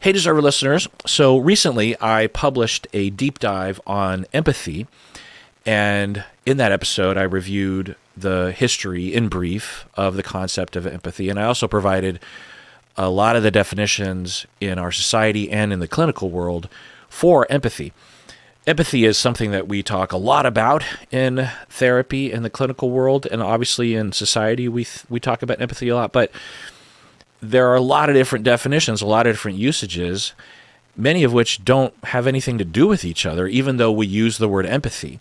Hey, Deserver listeners. So recently I published a deep dive on empathy, and in that episode I reviewed the history in brief of the concept of empathy, and I also provided a lot of the definitions in our society and in the clinical world for empathy. Empathy is something that we talk a lot about in therapy in the clinical world, and obviously in society we talk about empathy a lot, but there are a lot of different definitions, a lot of different usages, many of which don't have anything to do with each other, even though we use the word empathy.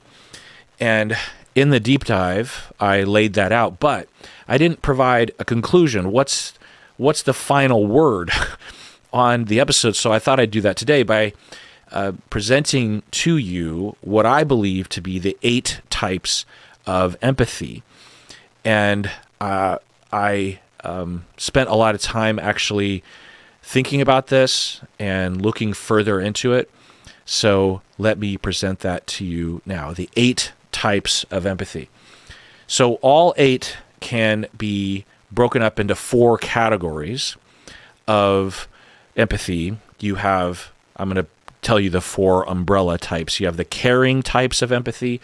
And in the deep dive, I laid that out, but I didn't provide a conclusion. What's the final word on the episode? So I thought I'd do that today by presenting to you what I believe to be the 8 types of empathy. And I spent a lot of time actually thinking about this and looking further into it. So let me present that to you now, the 8 types of empathy. So all 8 can be broken up into 4 categories of empathy. You have, I'm going to tell you the 4 umbrella types. You have the caring types of empathy.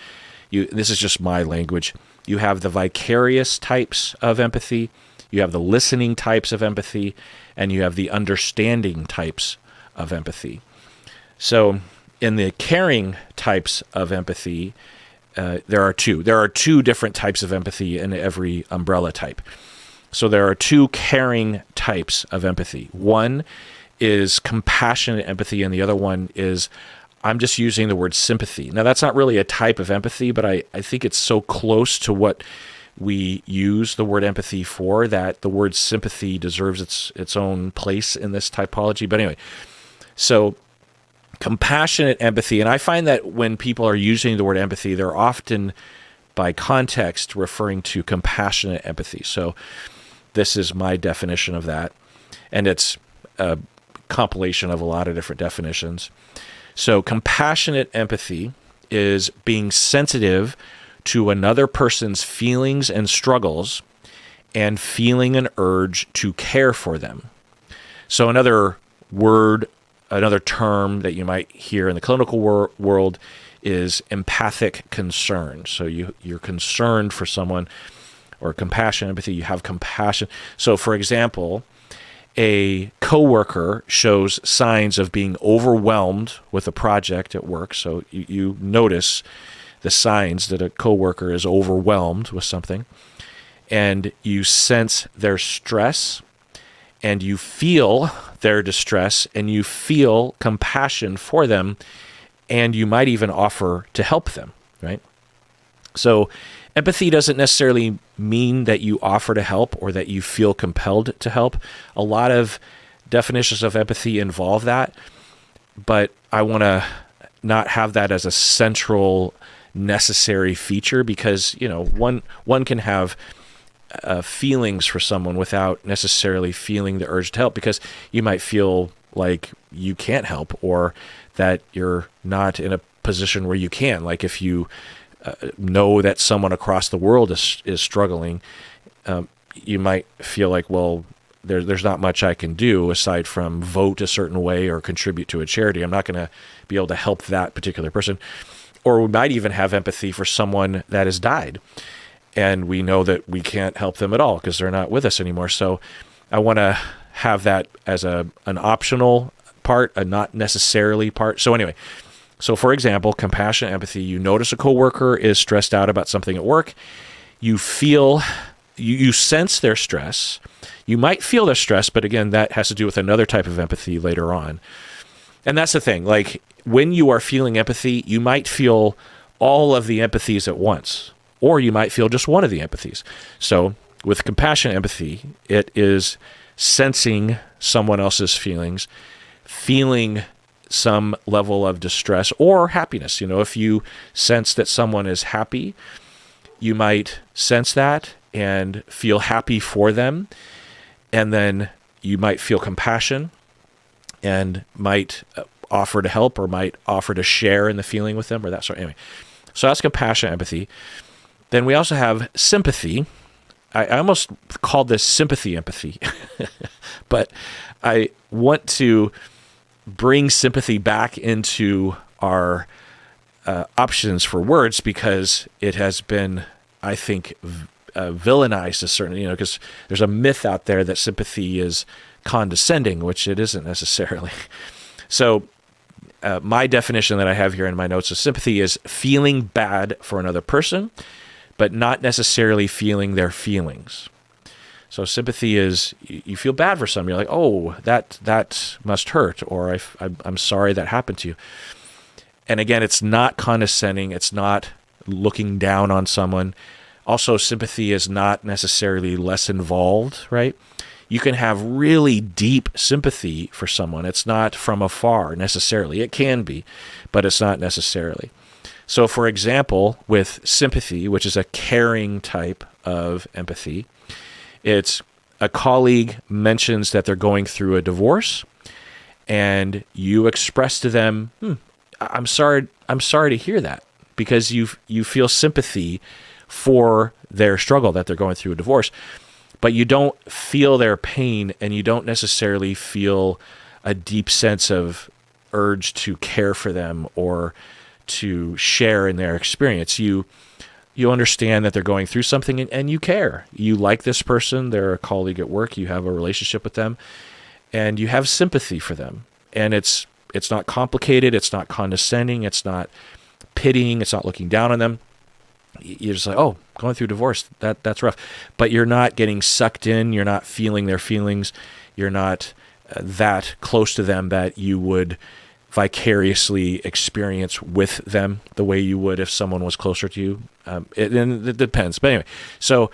This is just my language. You have the vicarious types of empathy. You have the listening types of empathy, and you have the understanding types of empathy. So in the caring types of empathy, there are 2. There are 2 different types of empathy in every umbrella type. So there are 2 caring types of empathy. One is compassionate empathy, and the other one is, I'm just using the word sympathy. Now, that's not really a type of empathy, but I think it's so close to what we use the word empathy for that the word sympathy deserves its own place in this typology. But anyway, so compassionate empathy, and I find that when people are using the word empathy, they're often, by context, referring to compassionate empathy. So this is my definition of that, and it's a compilation of a lot of different definitions. So compassionate empathy is being sensitive to another person's feelings and struggles and feeling an urge to care for them. So another word, another term that you might hear in the clinical world is empathic concern. So you're concerned for someone, or compassion, empathy, you have compassion. So for example, a coworker shows signs of being overwhelmed with a project at work. So you notice the signs that a coworker is overwhelmed with something, and you sense their stress, and you feel their distress, and you feel compassion for them, and you might even offer to help them, right? So empathy doesn't necessarily mean that you offer to help or that you feel compelled to help. A lot of definitions of empathy involve that, but I want to not have that as a central necessary feature, because one can have feelings for someone without necessarily feeling the urge to help, because you might feel like you can't help, or that you're not in a position where you can. Like if you know that someone across the world is struggling, you might feel like, well, there's not much I can do aside from vote a certain way or contribute to a charity. I'm not going to be able to help that particular person. Or we might even have empathy for someone that has died, and we know that we can't help them at all because they're not with us anymore. So I want to have that as an optional part, a not necessarily part. So anyway, so for example, compassionate empathy, you notice a coworker is stressed out about something at work. You feel, you sense their stress. You might feel their stress, but again, that has to do with another type of empathy later on. And that's the thing, like when you are feeling empathy, you might feel all of the empathies at once, or you might feel just one of the empathies. So with compassionate empathy, it is sensing someone else's feelings, feeling some level of distress or happiness. If you sense that someone is happy, you might sense that and feel happy for them. And then you might feel compassion and might offer to help or might offer to share in the feeling with them or that sort. Anyway, so that's compassion, empathy. Then we also have sympathy. I almost called this sympathy empathy, but I want to bring sympathy back into our options for words, because it has been, I think, villainized a certain, because there's a myth out there that sympathy is condescending, which it isn't necessarily. So my definition that I have here in my notes of sympathy is feeling bad for another person, but not necessarily feeling their feelings. So sympathy is you feel bad for someone. You're like, oh, that must hurt, or I'm sorry that happened to you. And again, it's not condescending. It's not looking down on someone. Also, sympathy is not necessarily less involved, right? You can have really deep sympathy for someone. It's not from afar necessarily. It can be, but it's not necessarily. So, for example, with sympathy, which is a caring type of empathy, it's a colleague mentions that they're going through a divorce, and you express to them, I'm sorry to hear that, because you feel sympathy for their struggle that they're going through a divorce, but you don't feel their pain, and you don't necessarily feel a deep sense of urge to care for them or to share in their experience. You understand that they're going through something, and you care. You like this person. They're a colleague at work. You have a relationship with them, and you have sympathy for them. And it's not complicated. It's not condescending. It's not pitying. It's not looking down on them. You're just like, oh, going through divorce, that's rough. But you're not getting sucked in. You're not feeling their feelings. You're not that close to them that you would vicariously experience with them the way you would if someone was closer to you. It depends. But anyway, so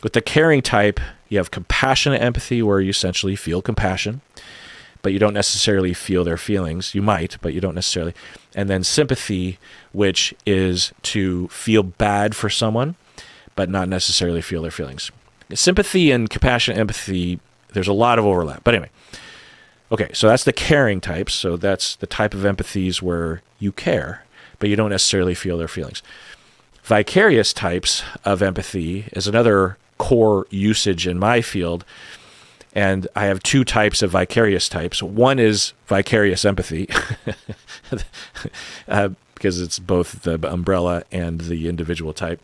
with the caring type, you have compassionate empathy, where you essentially feel compassion, but you don't necessarily feel their feelings. You might, but you don't necessarily. And then sympathy, which is to feel bad for someone, but not necessarily feel their feelings. Sympathy and compassionate empathy, there's a lot of overlap. But anyway, okay, so that's the caring types. So that's the type of empathies where you care, but you don't necessarily feel their feelings. Vicarious types of empathy is another core usage in my field. And I have two types of vicarious types. One is vicarious empathy, because it's both the umbrella and the individual type,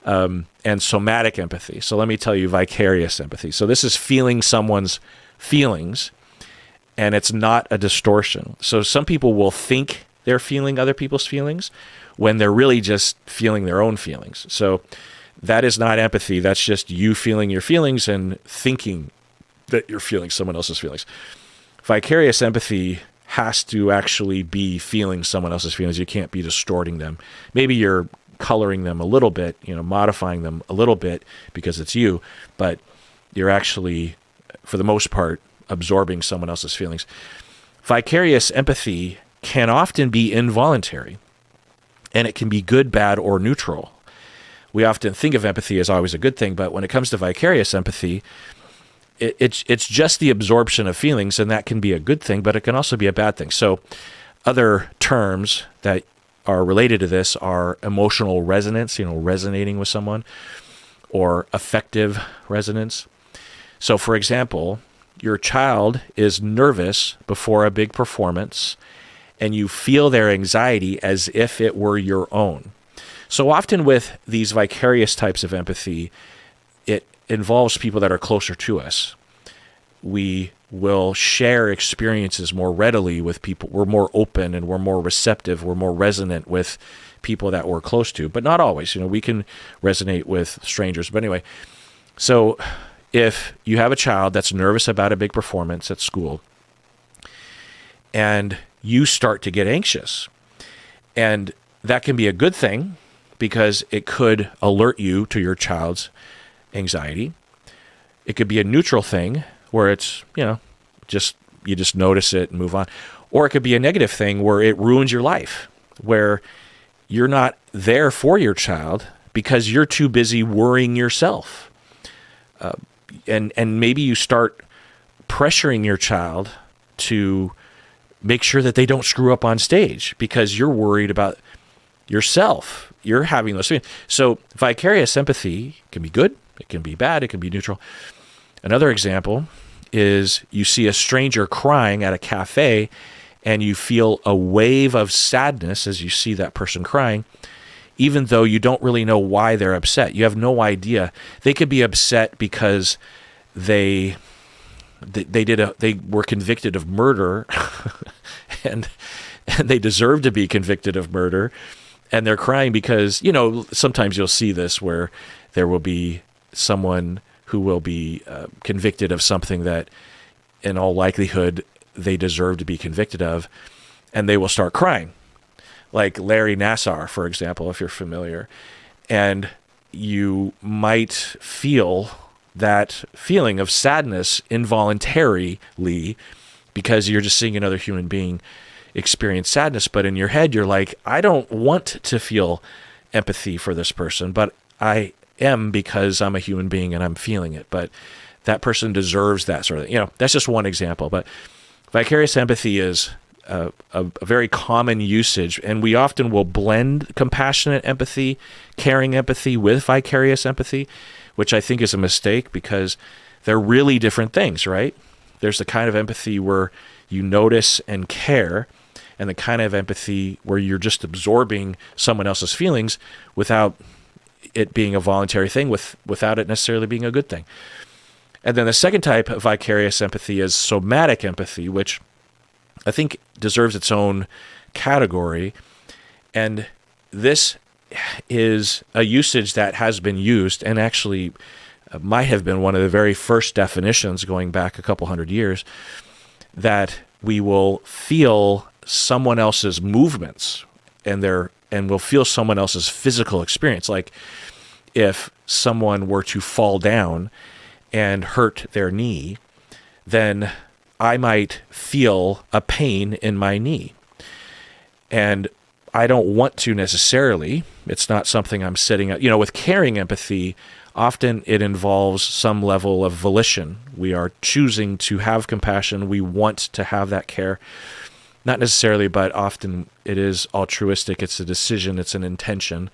and somatic empathy. So let me tell you vicarious empathy. So this is feeling someone's feelings, and it's not a distortion. So some people will think they're feeling other people's feelings when they're really just feeling their own feelings. So that is not empathy. That's just you feeling your feelings and thinking that you're feeling someone else's feelings. Vicarious empathy has to actually be feeling someone else's feelings. You can't be distorting them. Maybe you're coloring them a little bit, modifying them a little bit because it's you, but you're actually, for the most part, absorbing someone else's feelings. Vicarious empathy can often be involuntary, and it can be good, bad, or neutral. We often think of empathy as always a good thing, but when it comes to vicarious empathy, it's just the absorption of feelings, and that can be a good thing, but it can also be a bad thing. So other terms that are related to this are emotional resonance, resonating with someone, or affective resonance. So for example, your child is nervous before a big performance, and you feel their anxiety as if it were your own. So often with these vicarious types of empathy, it involves people that are closer to us. We will share experiences more readily with people. We're more open and we're more receptive. We're more resonant with people that we're close to, but not always. We can resonate with strangers. But anyway, so if you have a child that's nervous about a big performance at school, and you start to get anxious, and that can be a good thing because it could alert you to your child's anxiety. It could be a neutral thing where it's, you just notice it and move on. Or it could be a negative thing where it ruins your life, where you're not there for your child because you're too busy worrying yourself. And maybe you start pressuring your child to make sure that they don't screw up on stage because you're worried about yourself. You're having those feelings. So vicarious empathy can be good. It can be bad. It can be neutral. Another example is you see a stranger crying at a cafe and you feel a wave of sadness as you see that person crying, even though you don't really know why they're upset. You have no idea. They could be upset because they were convicted of murder and they deserve to be convicted of murder, and they're crying because, sometimes you'll see this where there will be someone who will be convicted of something that in all likelihood they deserve to be convicted of, and they will start crying, like Larry Nassar, for example, if you're familiar. And you might feel that feeling of sadness involuntarily because you're just seeing another human being experience sadness. But in your head, you're like, I don't want to feel empathy for this person, but I am because I'm a human being and I'm feeling it. But that person deserves that sort of thing. That's just one example. But vicarious empathy is a very common usage, and we often will blend compassionate empathy, caring empathy with vicarious empathy, which I think is a mistake because they're really different things, right? There's the kind of empathy where you notice and care, and the kind of empathy where you're just absorbing someone else's feelings without it being a voluntary thing, without it necessarily being a good thing. And then the second type of vicarious empathy is somatic empathy, which I think deserves its own category. And this is a usage that has been used and actually might have been one of the very first definitions going back a couple hundred years, that we will feel someone else's movements and we'll feel someone else's physical experience. Like if someone were to fall down and hurt their knee, then I might feel a pain in my knee. And I don't want to necessarily. It's not something I'm setting up. With caring empathy, often it involves some level of volition. We are choosing to have compassion. We want to have that care. Not necessarily, but often it is altruistic. It's a decision. It's an intention.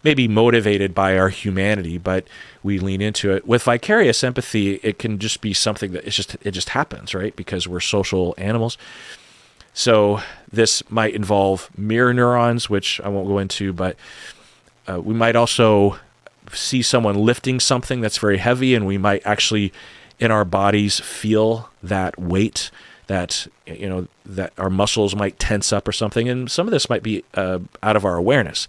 Maybe motivated by our humanity, but we lean into it. With vicarious empathy, it can just be something that it just happens, right? Because we're social animals. So this might involve mirror neurons, which I won't go into, but we might also see someone lifting something that's very heavy, and we might actually, in our bodies, feel that weight, that that our muscles might tense up or something, and some of this might be out of our awareness.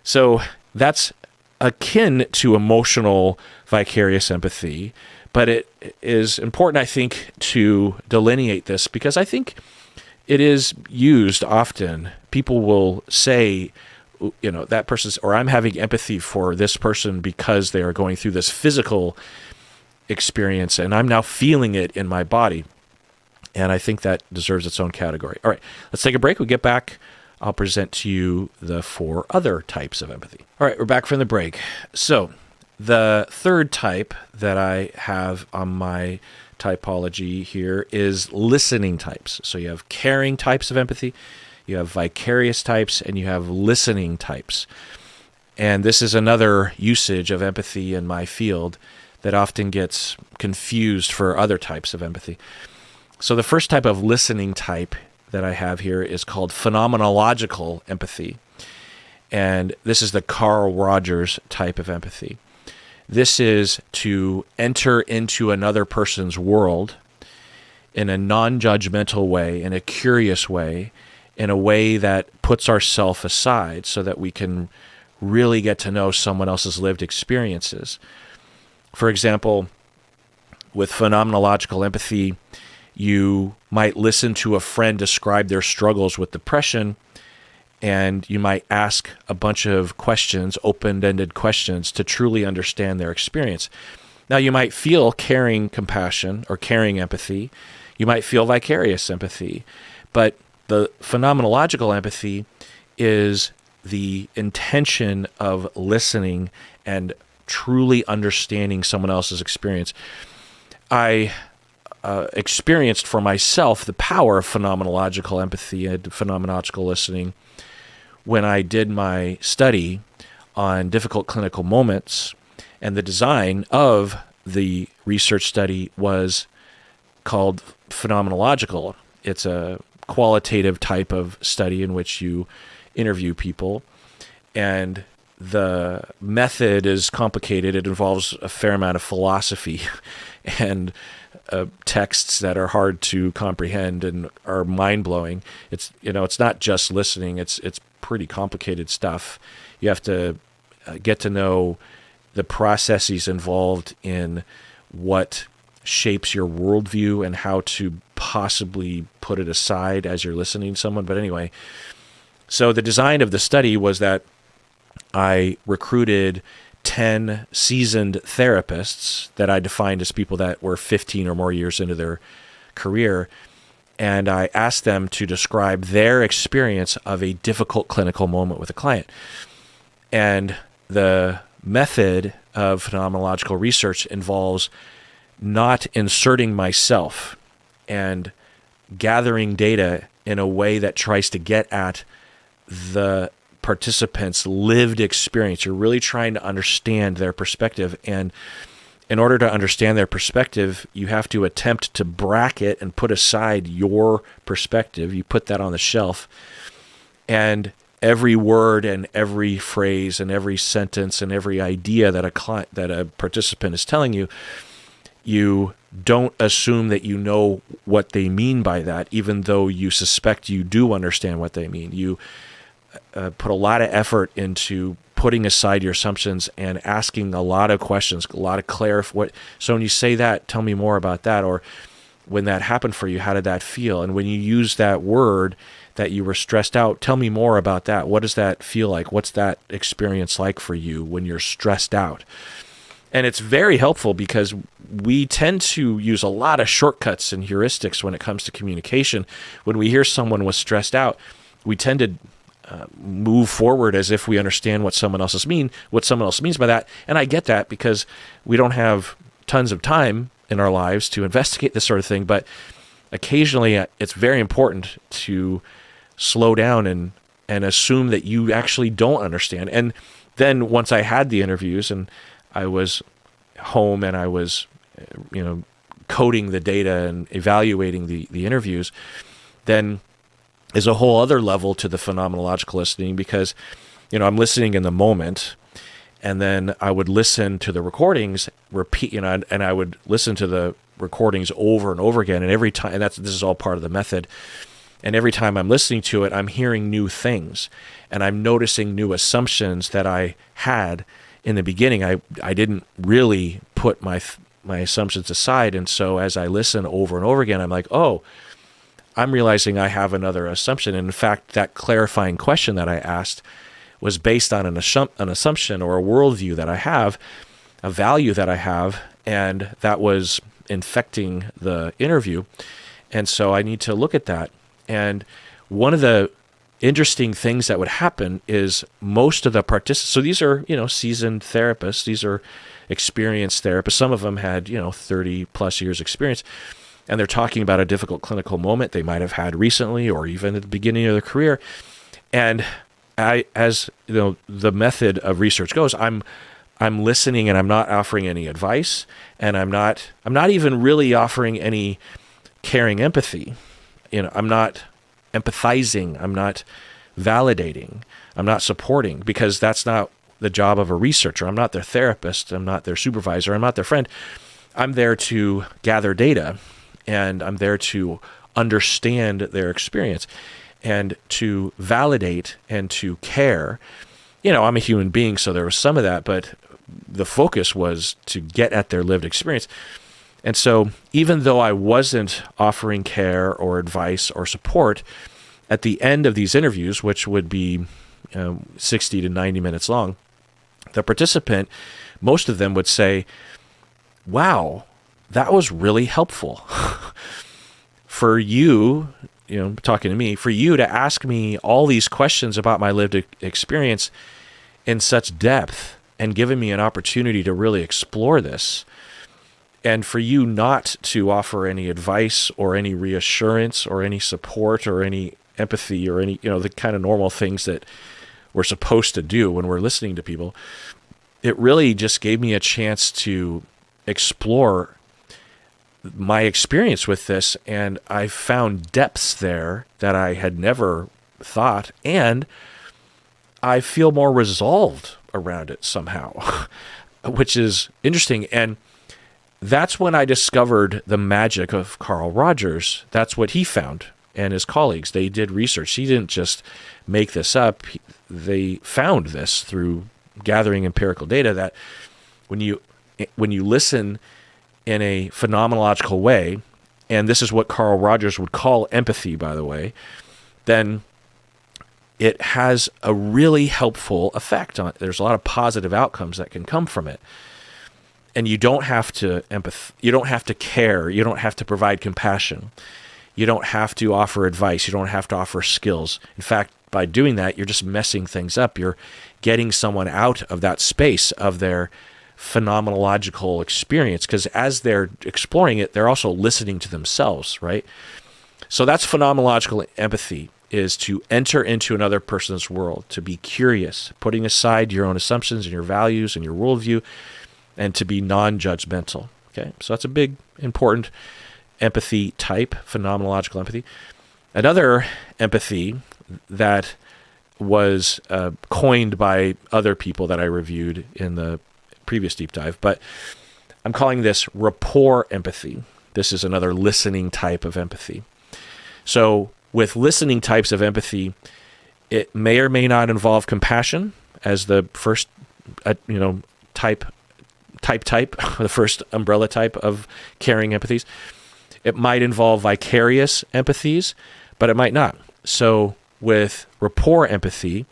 So that's akin to emotional vicarious empathy, but it is important, I think, to delineate this because I think it is used often. People will say, that person's, or I'm having empathy for this person because they are going through this physical experience and I'm now feeling it in my body. And I think that deserves its own category. All right, let's take a break. We'll get back. I'll present to you the 4 other types of empathy. All right, we're back from the break. So the third type that I have on my typology here is listening types. So you have caring types of empathy, you have vicarious types, and you have listening types. And this is another usage of empathy in my field that often gets confused for other types of empathy. So the first type of listening type that I have here is called phenomenological empathy. And this is the Carl Rogers type of empathy. This is to enter into another person's world in a non-judgmental way, in a curious way, in a way that puts ourselves aside so that we can really get to know someone else's lived experiences. For example, with phenomenological empathy, you might listen to a friend describe their struggles with depression, and you might ask a bunch of questions, open-ended questions, to truly understand their experience. Now, you might feel caring compassion or caring empathy. You might feel vicarious empathy. But the phenomenological empathy is the intention of listening and truly understanding someone else's experience. I experienced for myself the power of phenomenological empathy and phenomenological listening when I did my study on difficult clinical moments, and the design of the research study was called phenomenological. It's a qualitative type of study in which you interview people, and the method is complicated. It involves a fair amount of philosophy and texts that are hard to comprehend and are mind-blowing. It's not just listening. It's pretty complicated stuff. You have to get to know the processes involved in what shapes your worldview and how to possibly put it aside as you're listening to someone. But anyway, so the design of the study was that I recruited 10 seasoned therapists that I defined as people that were 15 or more years into their career, and I asked them to describe their experience of a difficult clinical moment with a client. And the method of phenomenological research involves not inserting myself and gathering data in a way that tries to get at the participants' lived experience. You're really trying to understand their perspective. And in order to understand their perspective, you have to attempt to bracket and put aside your perspective. You put that on the shelf. And every word and every phrase and every sentence and every idea that a participant is telling you, you don't assume that you know what they mean by that, even though you suspect you do understand what they mean. You put a lot of effort into putting aside your assumptions and asking a lot of questions, a lot of so when you say that, tell me more about that. Or when that happened for you, how did that feel? And when you use that word that you were stressed out, tell me more about that. What does that feel like? What's that experience like for you when you're stressed out? And it's very helpful because we tend to use a lot of shortcuts and heuristics when it comes to communication. When we hear someone was stressed out, we tend to move forward as if we understand what someone else means by that. And I get that because we don't have tons of time in our lives to investigate this sort of thing. But occasionally it's very important to slow down and assume that you actually don't understand. And then once I had the interviews and I was home and I was, coding the data and evaluating the interviews, then is a whole other level to the phenomenological listening because, I'm listening in the moment, and then I would listen to the recordings, repeat, and I would listen to the recordings over and over again, and every time, and this is all part of the method. And every time I'm listening to it, I'm hearing new things, and I'm noticing new assumptions that I had in the beginning. I didn't really put my assumptions aside, and so as I listen over and over again, I'm like, oh, I'm realizing I have another assumption. And in fact, that clarifying question that I asked was based on an assumption or a worldview that I have, a value that I have, and that was infecting the interview. And so I need to look at that. And one of the interesting things that would happen is most of the participants, so these are, seasoned therapists, these are experienced therapists. Some of them had, 30 plus years experience, and they're talking about a difficult clinical moment they might have had recently or even at the beginning of their career. And as the method of research goes, I'm listening and I'm not offering any advice, and I'm not even really offering any caring empathy. I'm not empathizing, I'm not validating, I'm not supporting, because that's not the job of a researcher. I'm not their therapist, I'm not their supervisor, I'm not their friend. I'm there to gather data, and I'm there to understand their experience and to validate and to care. I'm a human being, so there was some of that, but the focus was to get at their lived experience. And so even though I wasn't offering care or advice or support, at the end of these interviews, which would be 60 to 90 minutes long, the participant, most of them would say, wow, that was really helpful. For you, talking to me, for you to ask me all these questions about my lived experience in such depth and giving me an opportunity to really explore this, and for you not to offer any advice or any reassurance or any support or any empathy or any, the kind of normal things that we're supposed to do when we're listening to people, it really just gave me a chance to explore my experience with this, and I found depths there that I had never thought, and I feel more resolved around it somehow, which is interesting. And that's when I discovered the magic of Carl Rogers. That's what he found, and his colleagues. They did research. He didn't just make this up. They found this through gathering empirical data, that when you listen in a phenomenological way, and this is what Carl Rogers would call empathy, by the way, then it has a really helpful effect on it. There's a lot of positive outcomes that can come from it. And you don't have to you don't have to care, you don't have to provide compassion, you don't have to offer advice, you don't have to offer skills. In fact, by doing that, you're just messing things up. You're getting someone out of that space of their phenomenological experience, because as they're exploring it, they're also listening to themselves, right? So that's phenomenological empathy, is to enter into another person's world, to be curious, putting aside your own assumptions and your values and your worldview, and to be non-judgmental. Okay, so that's a big, important empathy type, phenomenological empathy. Another empathy that was coined by other people that I reviewed in the previous deep dive, but I'm calling this rapport empathy. This is another listening type of empathy. So with listening types of empathy, it may or may not involve compassion as the first, type, the first umbrella type of caring empathies. It might involve vicarious empathies, but it might not. So with rapport empathy,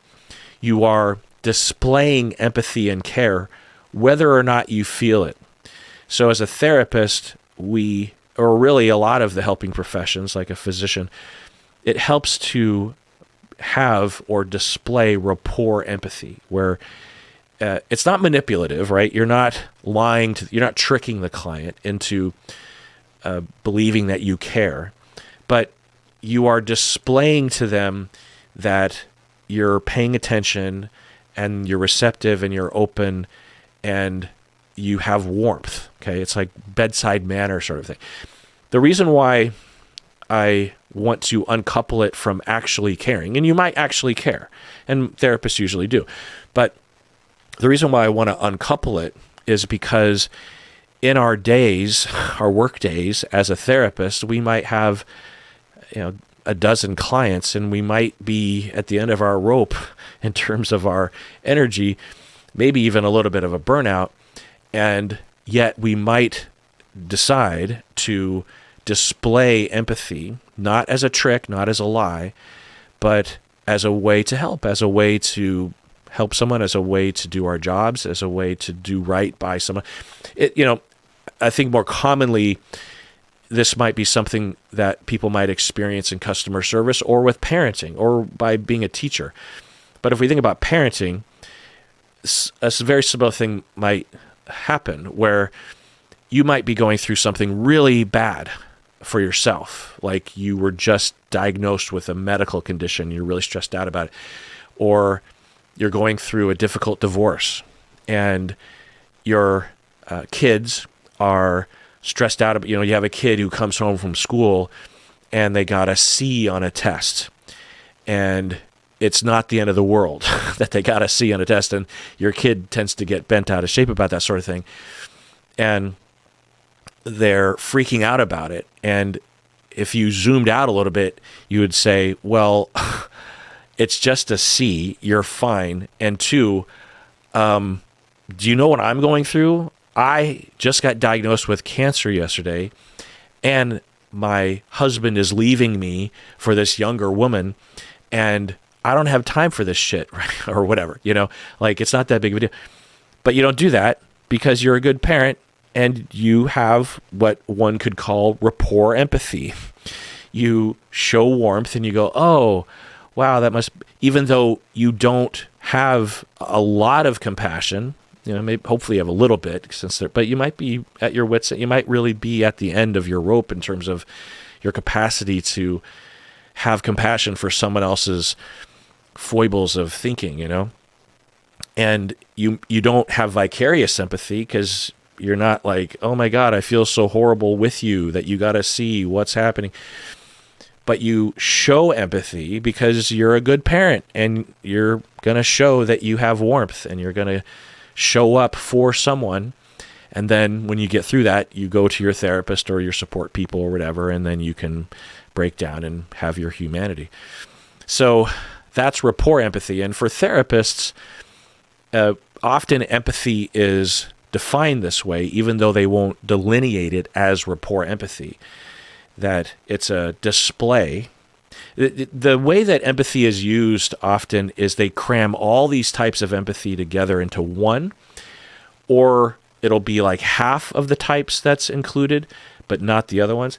you are displaying empathy and care whether or not you feel it. So as a therapist, or really a lot of the helping professions, like a physician, it helps to have or display rapport empathy, where it's not manipulative, right? You're not you're not tricking the client into believing that you care, but you are displaying to them that you're paying attention and you're receptive and you're open and you have warmth. Okay, it's like bedside manner sort of thing. The reason why I want to uncouple it from actually caring, and you might actually care, and therapists usually do, but the reason why I want to uncouple it is because in our days, our work days as a therapist, we might have, a dozen clients, and we might be at the end of our rope in terms of our energy, maybe even a little bit of a burnout, and yet we might decide to display empathy, not as a trick, not as a lie, but as a way to help, as a way to help someone, as a way to do our jobs, as a way to do right by someone. I think more commonly, this might be something that people might experience in customer service or with parenting or by being a teacher. But if we think about parenting, a very similar thing might happen where you might be going through something really bad for yourself, like you were just diagnosed with a medical condition, you're really stressed out about it, or you're going through a difficult divorce and your kids are stressed out about, you have a kid who comes home from school and they got a C on a test, and it's not the end of the world that they got a C on a test, and your kid tends to get bent out of shape about that sort of thing, and they're freaking out about it. And if you zoomed out a little bit, you would say, well, it's just a C, you're fine. And two, do you know what I'm going through? I just got diagnosed with cancer yesterday, and my husband is leaving me for this younger woman, and I don't have time for this shit, right? Or whatever, like it's not that big of a deal. But you don't do that because you're a good parent and you have what one could call rapport empathy. You show warmth and you go, oh, wow, that must, even though you don't have a lot of compassion, maybe hopefully you have a little bit but you might be at your wits, you might really be at the end of your rope in terms of your capacity to have compassion for someone else's foibles of thinking, and you don't have vicarious empathy because You're not like, oh my God, I feel so horrible with you that you got to see what's happening. But you show empathy because you're a good parent, and you're going to show that you have warmth, and you're going to show up for someone. And then when you get through that, you go to your therapist or your support people or whatever, and then you can break down and have your humanity. So that's rapport empathy. And for therapists, often empathy is defined this way, even though they won't delineate it as rapport empathy, that it's a display. The way that empathy is used often is they cram all these types of empathy together into one, or it'll be like half of the types that's included, but not the other ones.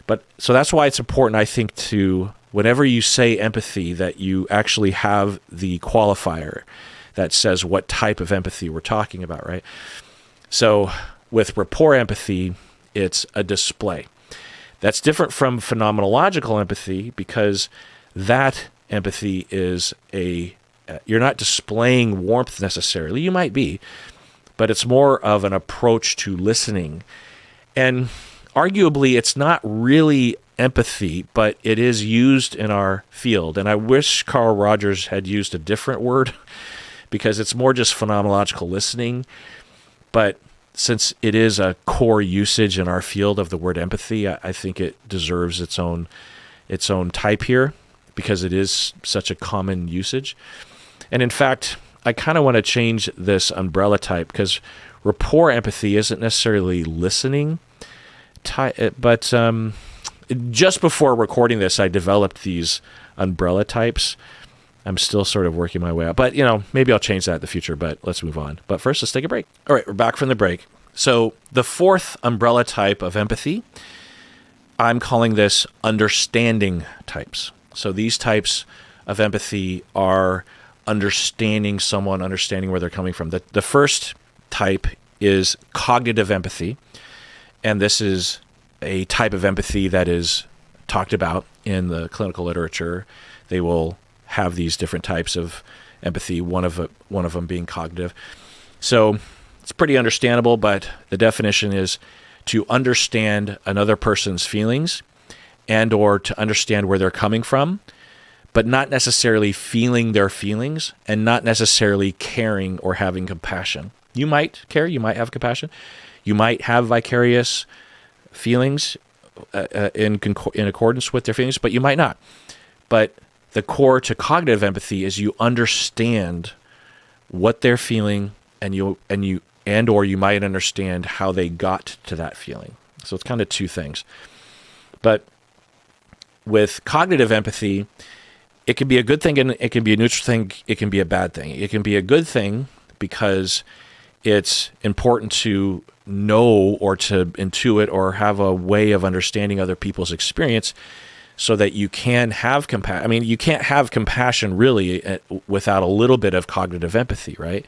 But so that's why it's important, I think, to whenever you say empathy, that you actually have the qualifier that says what type of empathy we're talking about, right? So with rapport empathy, it's a display. That's different from phenomenological empathy, because that empathy is you're not displaying warmth necessarily. You might be, but it's more of an approach to listening. And arguably, it's not really empathy, but it is used in our field. And I wish Carl Rogers had used a different word, because it's more just phenomenological listening. But since it is a core usage in our field of the word empathy, I think it deserves its own type here, because it is such a common usage. And in fact, I kind of want to change this umbrella type, because rapport empathy isn't necessarily listening, but just before recording this, I developed these umbrella types. I'm still sort of working my way out, but maybe I'll change that in the future, but let's move on. But first, let's take a break. All right, we're back from the break. So the fourth umbrella type of empathy, I'm calling this understanding types. So these types of empathy are understanding someone, understanding where they're coming from. The first type is cognitive empathy, and this is a type of empathy that is talked about in the clinical literature. They will have these different types of empathy, one of them being cognitive. So it's pretty understandable, but the definition is to understand another person's feelings and or to understand where they're coming from, but not necessarily feeling their feelings and not necessarily caring or having compassion. You might care, you might have compassion, you might have vicarious feelings in accordance with their feelings, but you might not. But the core to cognitive empathy is you understand what they're feeling, and you might understand how they got to that feeling. So it's kind of two things. But with cognitive empathy, it can be a good thing and it can be a neutral thing. It can be a bad thing. It can be a good thing because it's important to know or to intuit or have a way of understanding other people's experience so that you can have compassion. I mean, you can't have compassion really without a little bit of cognitive empathy, right?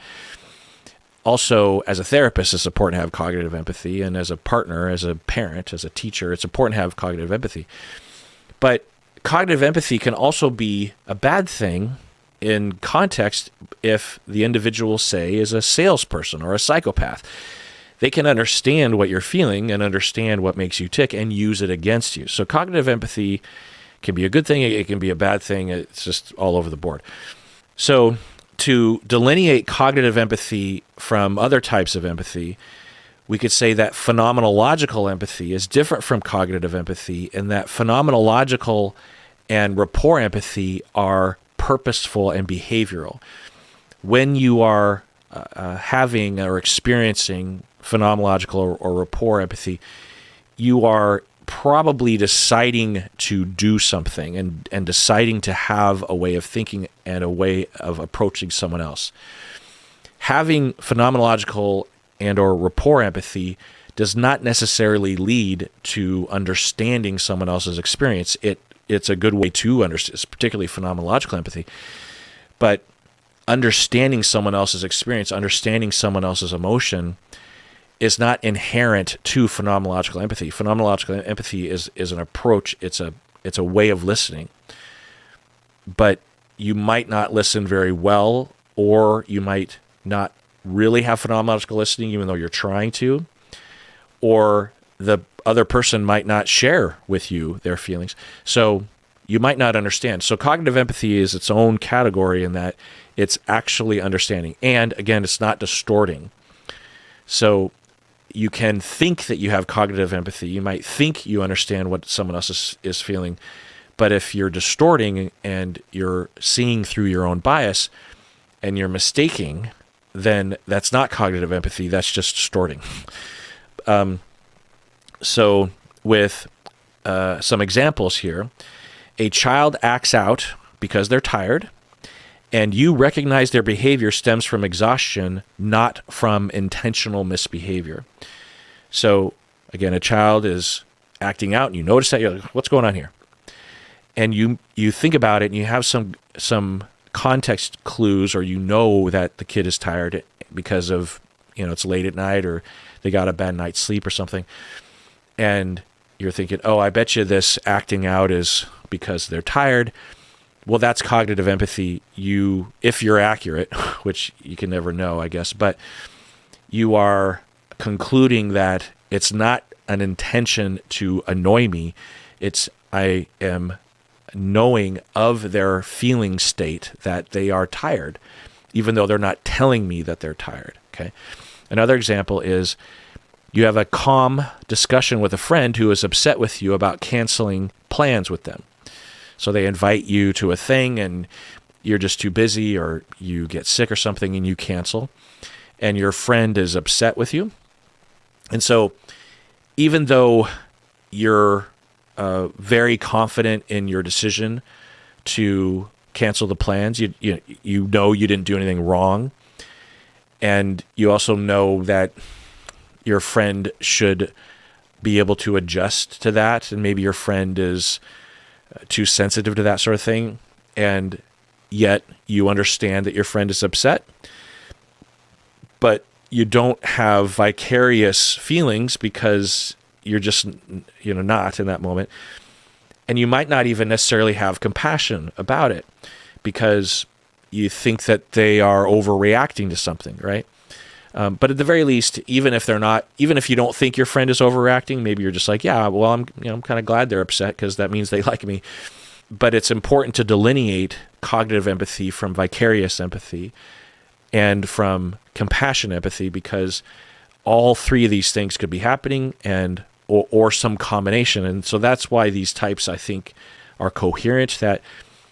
Also, as a therapist, it's important to have cognitive empathy, and as a partner, as a parent, as a teacher, it's important to have cognitive empathy. But cognitive empathy can also be a bad thing in context if the individual, say, is a salesperson or a psychopath. They can understand what you're feeling and understand what makes you tick and use it against you. So cognitive empathy can be a good thing, it can be a bad thing, it's just all over the board. So to delineate cognitive empathy from other types of empathy, we could say that phenomenological empathy is different from cognitive empathy, in that phenomenological and rapport empathy are purposeful and behavioral. When you are having or experiencing phenomenological or rapport empathy, you are probably deciding to do something and deciding to have a way of thinking and a way of approaching someone else. Having phenomenological and or rapport empathy does not necessarily lead to understanding someone else's experience. It's a good way to understand, particularly phenomenological empathy, but understanding someone else's experience, understanding someone else's emotion is not inherent to phenomenological empathy. Phenomenological empathy is an approach, it's a way of listening. But you might not listen very well, or you might not really have phenomenological listening even though you're trying to, or the other person might not share with you their feelings. So you might not understand. So cognitive empathy is its own category in that it's actually understanding. And again, it's not distorting. So you can think that you have cognitive empathy. You might think you understand what someone else is feeling. But if you're distorting and you're seeing through your own bias and you're mistaking, then that's not cognitive empathy. That's just distorting. So with some examples here, a child acts out because they're tired, and you recognize their behavior stems from exhaustion, not from intentional misbehavior. So again, a child is acting out, and you notice that, you're like, what's going on here? And you think about it, and you have some context clues, or you know that the kid is tired because of, it's late at night, or they got a bad night's sleep or something. And you're thinking, oh, I bet you this acting out is because they're tired. Well, that's cognitive empathy. If you're accurate, which you can never know, I guess, but you are concluding that it's not an intention to annoy me. I am knowing of their feeling state that they are tired, even though they're not telling me that they're tired. Okay. Another example is you have a calm discussion with a friend who is upset with you about canceling plans with them. So they invite you to a thing and you're just too busy, or you get sick or something and you cancel, and your friend is upset with you. And so even though you're very confident in your decision to cancel the plans, you know you didn't do anything wrong, and you also know that your friend should be able to adjust to that, and maybe your friend is too sensitive to that sort of thing, and yet you understand that your friend is upset, but you don't have vicarious feelings because you're just not in that moment. And you might not even necessarily have compassion about it because you think that they are overreacting to something, right? But at the very least, even if you don't think your friend is overreacting, maybe you're just like, yeah, well, I'm kind of glad they're upset because that means they like me. But it's important to delineate cognitive empathy from vicarious empathy and from compassion empathy, because all three of these things could be happening or some combination. And so that's why these types, I think, are coherent, that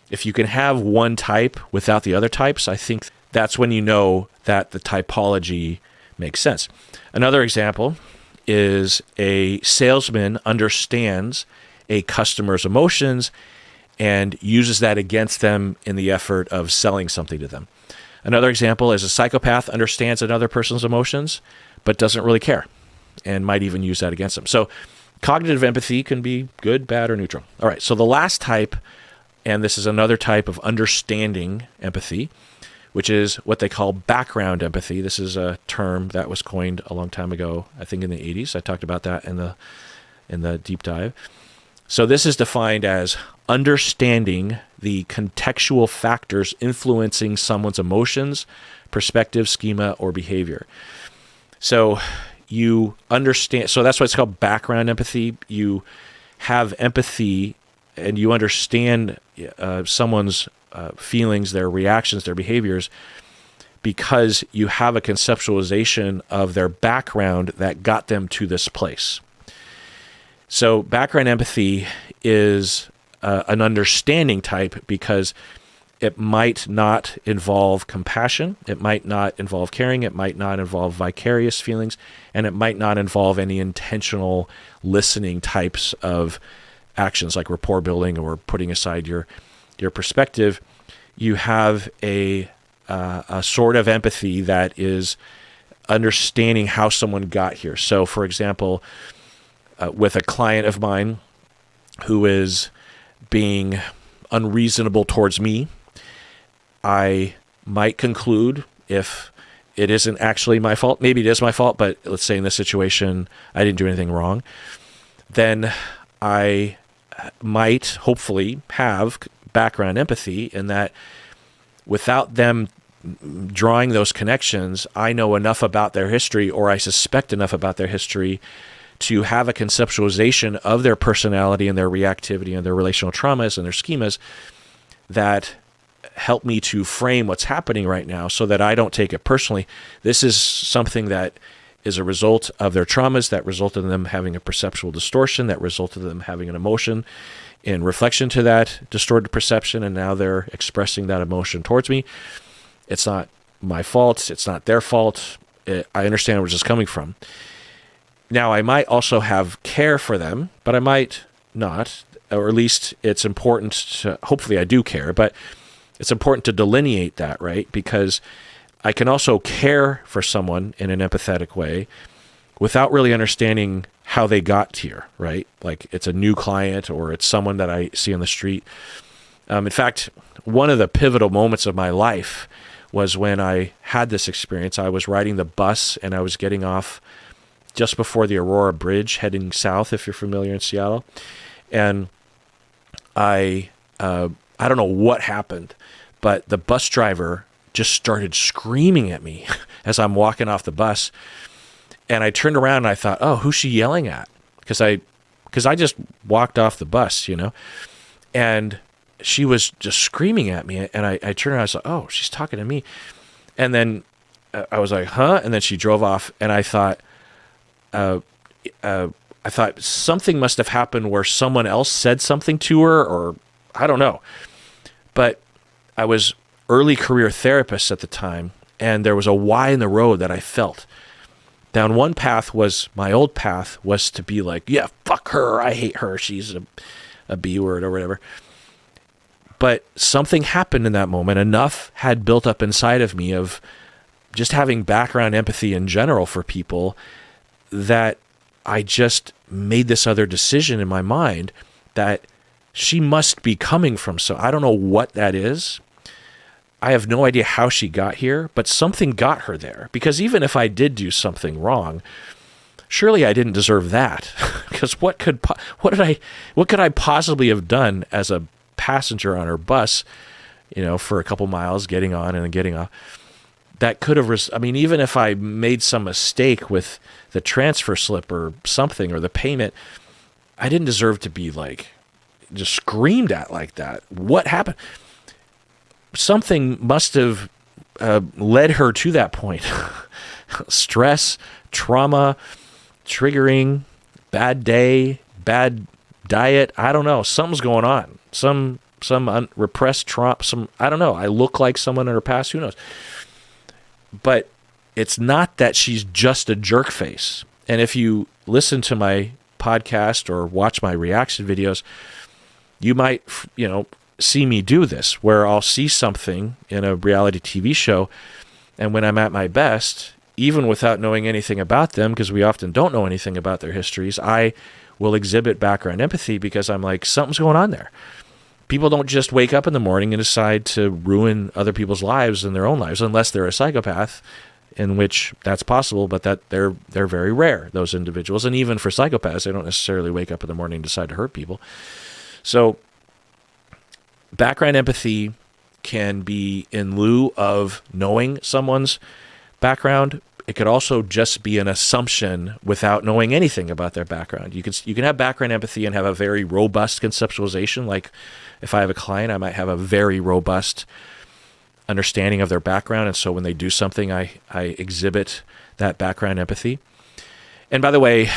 if you can have one type without the other types, I think that's when you know that the typology makes sense. Another example is a salesman understands a customer's emotions and uses that against them in the effort of selling something to them. Another example is a psychopath understands another person's emotions but doesn't really care and might even use that against them. So cognitive empathy can be good, bad, or neutral. All right, so the last type, and this is another type of understanding empathy, which is what they call background empathy. This is a term that was coined a long time ago, I think in the 80s. I talked about that in the deep dive. So this is defined as understanding the contextual factors influencing someone's emotions, perspective, schema, or behavior. So you understand, so that's why it's called background empathy. You have empathy and you understand someone's feelings, their reactions, their behaviors, because you have a conceptualization of their background that got them to this place. So background empathy is an understanding type because it might not involve compassion, it might not involve caring, it might not involve vicarious feelings, and it might not involve any intentional listening types of actions like rapport building or putting aside your perspective. You have a sort of empathy that is understanding how someone got here. So, for example, with a client of mine who is being unreasonable towards me, I might conclude, if it isn't actually my fault, maybe it is my fault, but let's say in this situation I didn't do anything wrong, then I might hopefully have background empathy in that without them drawing those connections, I know enough about their history, or I suspect enough about their history to have a conceptualization of their personality and their reactivity and their relational traumas and their schemas that help me to frame what's happening right now so that I don't take it personally. This is something that is a result of their traumas, that resulted in them having a perceptual distortion, that resulted in them having an emotion in reflection to that distorted perception, and now they're expressing that emotion towards me. It's not my fault. It's not their fault. I understand where it's coming from. Now, I might also have care for them, but I might not, or at least it's important to, hopefully I do care, but it's important to delineate that, right? Because I can also care for someone in an empathetic way without really understanding how they got here, right? Like it's a new client or it's someone that I see on the street. In fact, one of the pivotal moments of my life was when I had this experience. I was riding the bus and I was getting off just before the Aurora Bridge, heading south, if you're familiar in Seattle. And I don't know what happened, but the bus driver just started screaming at me as I'm walking off the bus. And I turned around and I thought, oh, who's she yelling at? Because I just walked off the bus, you know, and she was just screaming at me. And I turned around and I thought, oh, she's talking to me. And then I was like, huh? And then she drove off, and I thought something must have happened where someone else said something to her, or I don't know. But I was early career therapist at the time, and there was a why in the road that I felt. Down one path was my old path was to be like, yeah, fuck her. I hate her. She's a B word or whatever. But something happened in that moment. Enough had built up inside of me of just having background empathy in general for people that I just made this other decision in my mind that she must be coming from. So I don't know what that is. I have no idea how she got here, but something got her there. Because even if I did do something wrong, surely I didn't deserve that. Because what could I possibly have done as a passenger on her bus, you know, for a couple miles, getting on and getting off? That could have, even if I made some mistake with the transfer slip or something, or the payment, I didn't deserve to be like just screamed at like that. What happened? Something must have led her to that point. Stress, trauma, triggering, bad day, bad diet. I don't know. Something's going on. Some repressed trauma. I don't know. I look like someone in her past. Who knows? But it's not that she's just a jerk face. And if you listen to my podcast or watch my reaction videos, you might, see me do this, where I'll see something in a reality TV show, and when I'm at my best, even without knowing anything about them, because we often don't know anything about their histories, I will exhibit background empathy because I'm like, something's going on there. People don't just wake up in the morning and decide to ruin other people's lives and their own lives, unless they're a psychopath, in which that's possible, but that they're very rare, those individuals. And even for psychopaths, they don't necessarily wake up in the morning and decide to hurt people. So background empathy can be in lieu of knowing someone's background. It could also just be an assumption without knowing anything about their background. You can have background empathy and have a very robust conceptualization. Like if I have a client, I might have a very robust understanding of their background, and so when they do something, I exhibit that background empathy. And by the way,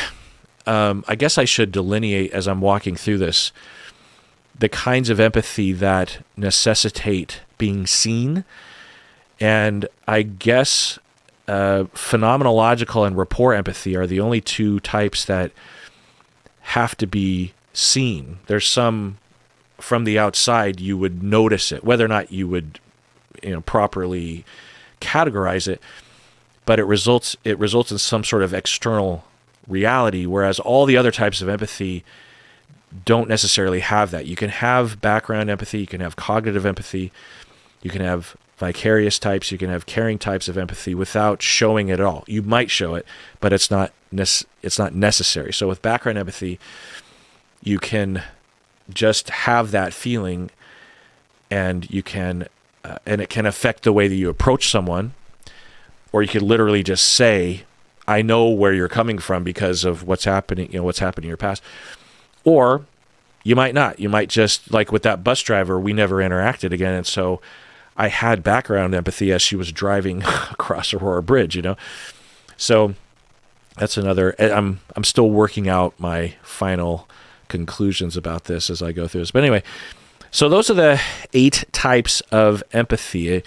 I guess I should delineate as I'm walking through this the kinds of empathy that necessitate being seen. And I guess phenomenological and rapport empathy are the only two types that have to be seen. There's some from the outside you would notice it, whether or not you would properly categorize it, but it results in some sort of external reality, whereas all the other types of empathy don't necessarily have that. You can have background empathy, you can have cognitive empathy, you can have vicarious types, you can have caring types of empathy without showing it at all. You might show it, but it's not necessary. So with background empathy, you can just have that feeling, and you can and it can affect the way that you approach someone, or you could literally just say, I know where you're coming from because of what's happening, what's happened in your past. Or you might not. You might just, like with that bus driver, we never interacted again. And so I had background empathy as she was driving across Aurora Bridge, So that's another, I'm still working out my final conclusions about this as I go through this. But anyway, so those are the 8 types of empathy.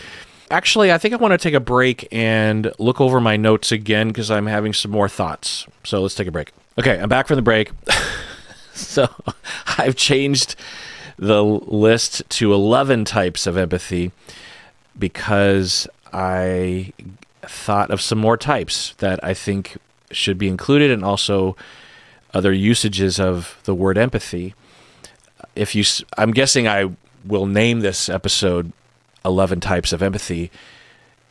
Actually, I think I want to take a break and look over my notes again because I'm having some more thoughts. So let's take a break. Okay, I'm back from the break. So I've changed the list to 11 types of empathy because I thought of some more types that I think should be included, and also other usages of the word empathy. I'm guessing I will name this episode 11 types of empathy,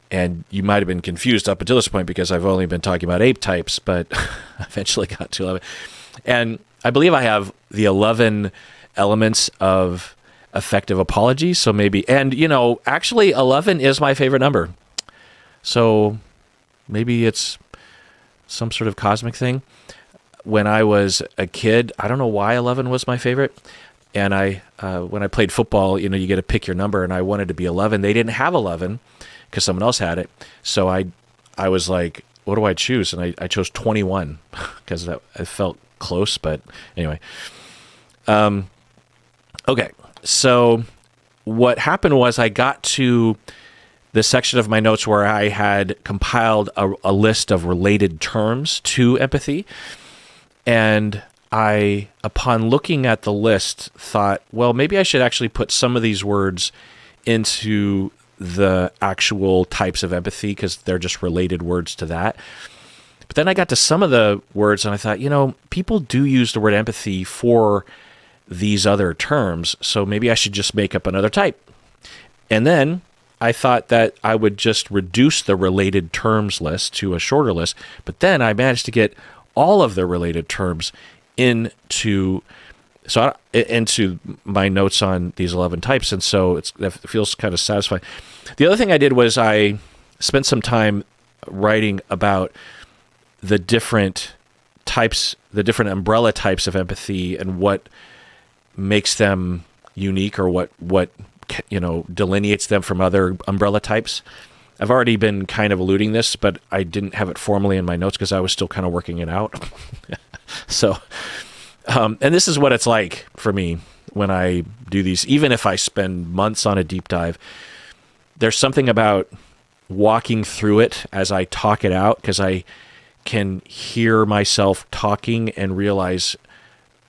and you might have been confused up until this point because I've only been talking about 8 types, but I eventually got to 11. And I believe I have the 11 elements of effective apology. So maybe, and actually 11 is my favorite number. So maybe it's some sort of cosmic thing. When I was a kid, I don't know why 11 was my favorite. And when I played football, you get to pick your number, and I wanted to be 11. They didn't have 11 because someone else had it. So I was like, what do I choose? And I chose 21 because I felt close, but anyway. Okay, so what happened was I got to the section of my notes where I had compiled a list of related terms to empathy, and I, upon looking at the list, thought, well, maybe I should actually put some of these words into the actual types of empathy because they're just related words to that. But then I got to some of the words and I thought, people do use the word empathy for these other terms, so maybe I should just make up another type. And then I thought that I would just reduce the related terms list to a shorter list, but then I managed to get all of the related terms into my notes on these 11 types, and so it feels kind of satisfying. The other thing I did was I spent some time writing about the different types, the different umbrella types of empathy, and what makes them unique, or what delineates them from other umbrella types. I've already been kind of alluding this, but I didn't have it formally in my notes because I was still kind of working it out. So, and this is what it's like for me when I do these. Even if I spend months on a deep dive, there's something about walking through it as I talk it out, because I can hear myself talking and realize,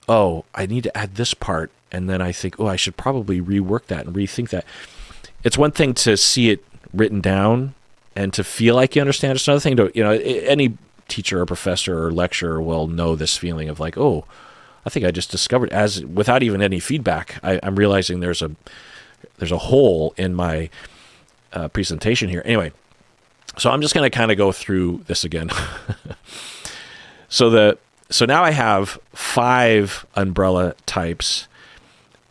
oh, I need to add this part. And then I think, oh, I should probably rework that and rethink that. It's one thing to see it written down and to feel like you understand. It's another thing to, any teacher or professor or lecturer will know this feeling of like, oh, I think I just discovered, as without even any feedback, I'm realizing there's a hole in my presentation here. Anyway, so I'm just going to kind of go through this again. So now I have 5 umbrella types,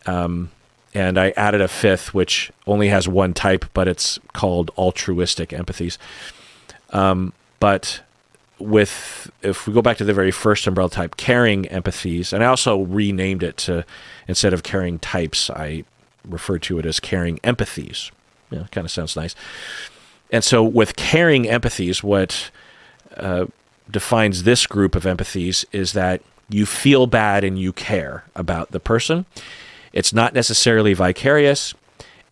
and I added a 5th, which only has one type, but it's called altruistic empathies. But if we go back to the very first umbrella type, caring empathies, and I also renamed it to, instead of caring types, I referred to it as caring empathies. Yeah, kind of sounds nice. And so with caring empathies, what defines this group of empathies is that you feel bad and you care about the person. It's not necessarily vicarious,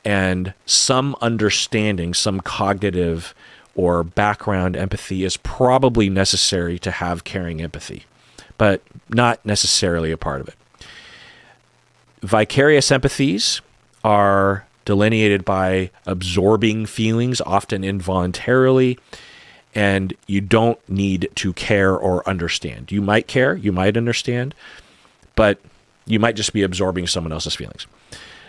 and some understanding, some cognitive or background empathy is probably necessary to have caring empathy, but not necessarily a part of it. Vicarious empathies are delineated by absorbing feelings, often involuntarily, and you don't need to care or understand. You might care, you might understand, but you might just be absorbing someone else's feelings.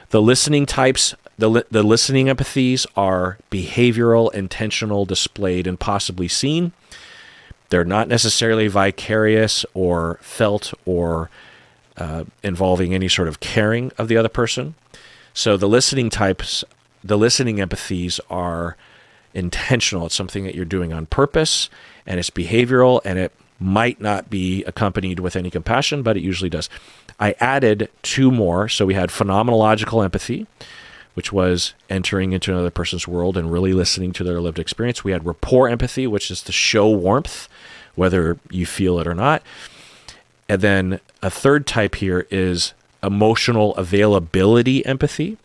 The listening types, the listening empathies are behavioral, intentional, displayed, and possibly seen. They're not necessarily vicarious or felt or involving any sort of caring of the other person. So the listening types the listening empathies are intentional. It's something that you're doing on purpose, and it's behavioral, and it might not be accompanied with any compassion, but it usually does. I added 2 more. So we had phenomenological empathy, which was entering into another person's world and really listening to their lived experience. We had rapport empathy, which is to show warmth, whether you feel it or not. And then a third type here is emotional availability empathy.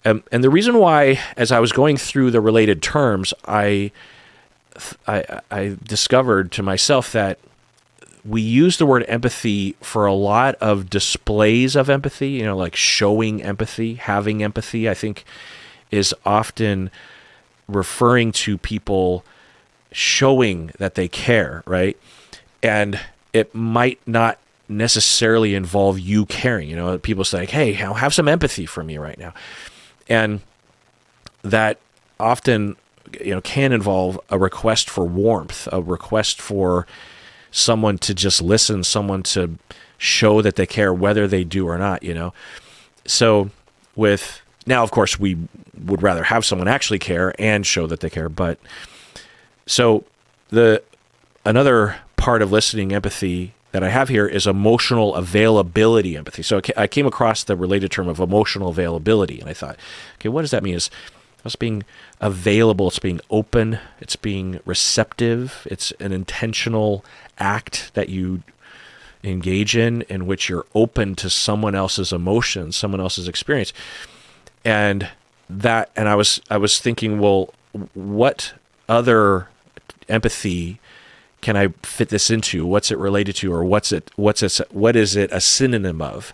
And the reason why, as I was going through the related terms, I discovered to myself that we use the word empathy for a lot of displays of empathy, like showing empathy, having empathy, I think is often referring to people showing that they care, right? And it might not necessarily involve you caring. People say, hey, have some empathy for me right now. And that often, can involve a request for warmth, a request for someone to just listen, someone to show that they care, whether they do or not, So now, of course, we would rather have someone actually care and show that they care. But so another part of listening empathy that I have here is emotional availability empathy. So I came across the related term of emotional availability, and I thought, okay, what does that mean? It's being available, it's being open, it's being receptive, it's an intentional act that you engage in which you're open to someone else's emotions, someone else's experience. And I was thinking, well, what other empathy can I fit this into? What's it related to, or what is it a synonym of?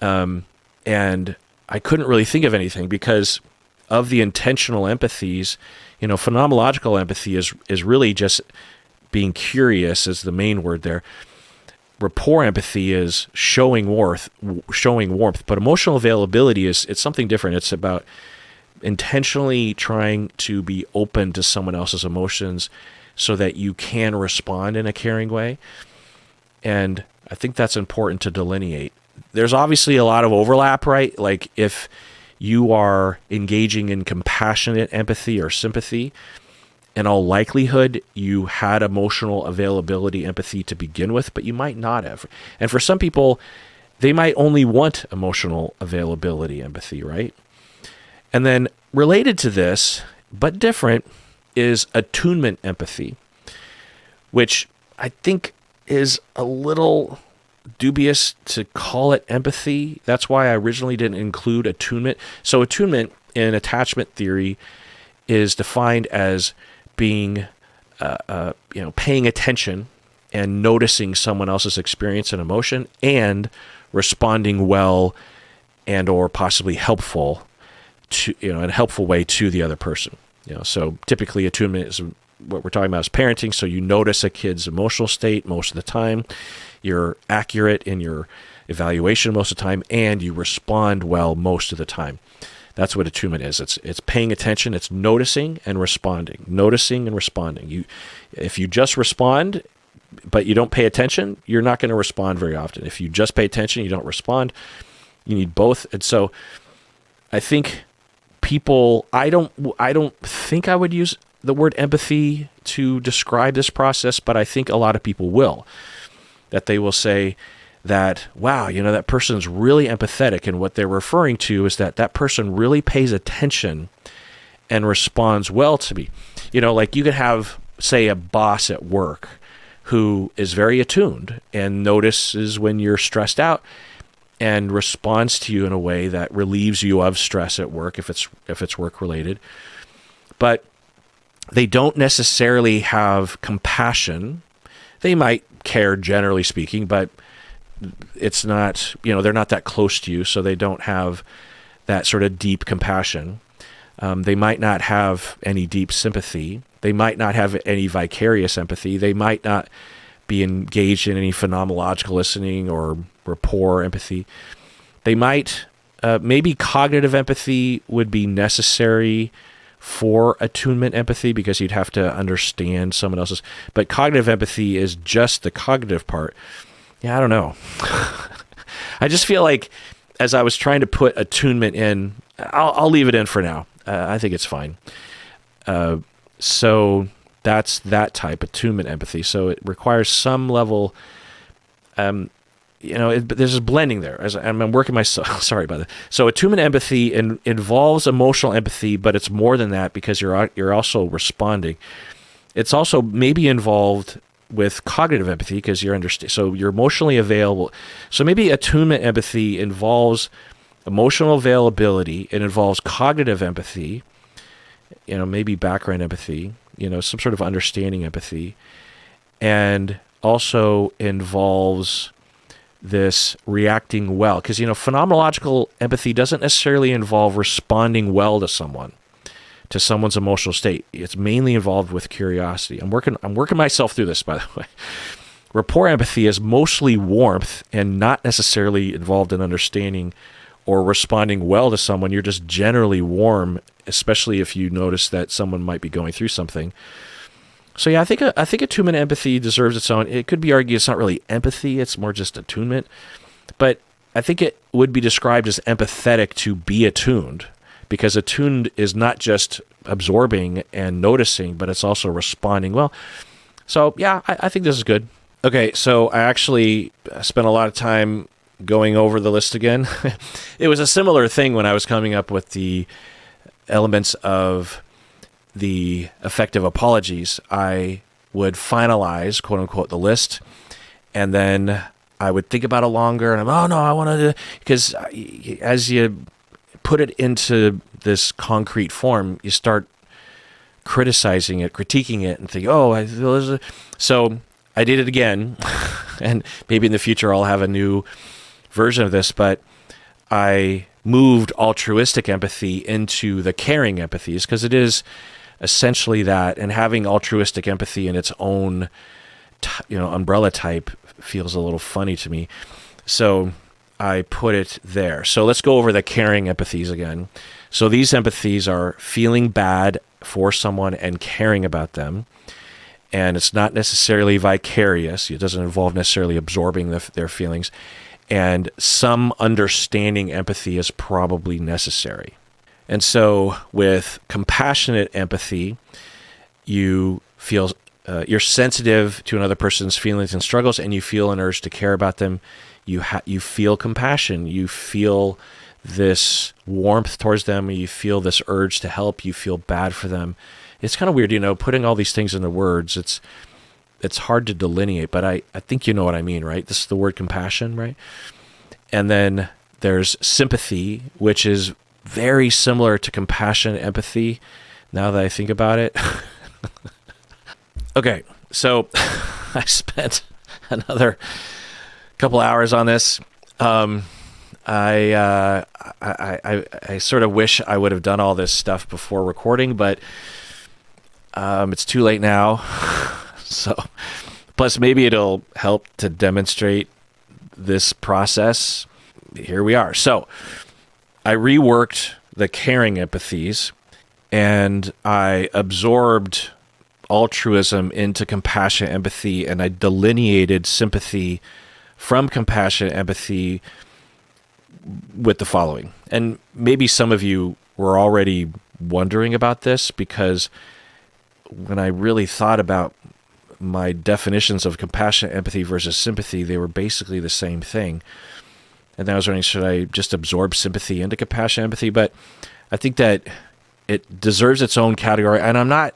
And I couldn't really think of anything because of the intentional empathies. Phenomenological empathy is really just being curious is the main word there. Rapport empathy is showing warmth, but emotional availability it's something different. It's about intentionally trying to be open to someone else's emotions so that you can respond in a caring way. And I think that's important to delineate. There's obviously a lot of overlap, right? Like if you are engaging in compassionate empathy or sympathy, in all likelihood, you had emotional availability empathy to begin with, but you might not have. And for some people, they might only want emotional availability empathy, right? And then related to this, but different, is attunement empathy, which I think is a little dubious to call it empathy. That's why I originally didn't include attunement. So attunement in attachment theory is defined as being, paying attention and noticing someone else's experience and emotion and responding well and or possibly helpful to, in a helpful way to the other person. So typically attunement is what we're talking about is parenting. So you notice a kid's emotional state most of the time, you're accurate in your evaluation most of the time, and you respond well most of the time. That's what attunement is. It's paying attention, it's noticing and responding. If you just respond, but you don't pay attention, you're not going to respond very often. If you just pay attention, you don't respond. You need both. And so I think I don't think I would use the word empathy to describe this process, but I think a lot of people will. That they will say that, wow, that person's really empathetic, and what they're referring to is that person really pays attention and responds well to me. Like you could have, say, a boss at work who is very attuned and notices when you're stressed out and responds to you in a way that relieves you of stress at work if it's work related. But they don't necessarily have compassion. They might care, generally speaking, but it's not, they're not that close to you, so they don't have that sort of deep compassion. They might not have any deep sympathy. They might not have any vicarious empathy. They might not be engaged in any phenomenological listening or rapport empathy. They might, maybe cognitive empathy would be necessary for attunement empathy because you'd have to understand someone else's. But cognitive empathy is just the cognitive part. Yeah, I don't know. I just feel like as I was trying to put attunement in, I'll leave it in for now. I think it's fine. So that's that type, attunement empathy. So it requires some level, there's a blending there. As I'm working myself, sorry about that. So attunement empathy involves emotional empathy, but it's more than that because you're also responding. It's also maybe involved with cognitive empathy because so you're emotionally available. So maybe attunement empathy involves emotional availability. It involves cognitive empathy, maybe background empathy, some sort of understanding empathy, and also involves this reacting well. Because, phenomenological empathy doesn't necessarily involve responding well to someone's emotional state. It's mainly involved with curiosity. I'm working myself through this, by the way. Rapport empathy is mostly warmth and not necessarily involved in understanding or responding well to someone. You're just generally warm, especially if you notice that someone might be going through something. So yeah, I think attunement empathy deserves its own. It could be argued it's not really empathy, it's more just attunement. But I think it would be described as empathetic to be attuned, because attuned is not just absorbing and noticing, but it's also responding well. So yeah, I think this is good. Okay, so I actually spent a lot of time going over the list again. It was a similar thing when I was coming up with the elements of the effective apologies. I would finalize, quote unquote, the list, and then I would think about it longer, and I want to, because as you put it into this concrete form, you start criticizing it, critiquing it, and think, so I did it again, and maybe in the future I'll have a new version of this, but I moved altruistic empathy into the caring empathies, because it is essentially that, and having altruistic empathy in its own umbrella type feels a little funny to me. So I put it there. So let's go over the caring empathies again. So these empathies are feeling bad for someone and caring about them. And it's not necessarily vicarious. It doesn't involve necessarily absorbing their feelings. And some understanding empathy is probably necessary. And so with compassionate empathy, you feel you're sensitive to another person's feelings and struggles, and you feel an urge to care about them. You feel compassion. You feel this warmth towards them. You feel this urge to help. You feel bad for them. It's kind of weird, putting all these things into words. It's hard to delineate, but I think you know what I mean, right? This is the word compassion, right? And then there's sympathy, which is very similar to compassion, empathy, now that I think about it. Okay, so I spent another couple hours on this. I sort of wish I would have done all this stuff before recording, but it's too late now. So, plus maybe it'll help to demonstrate this process. Here we are. So I reworked the caring empathies, and I absorbed altruism into compassion, empathy, and I delineated sympathy from compassion, empathy with the following. And maybe some of you were already wondering about this, because when I really thought about my definitions of compassion, empathy versus sympathy, they were basically the same thing. And then I was wondering, should I just absorb sympathy into compassion, empathy? But I think that it deserves its own category. And I'm not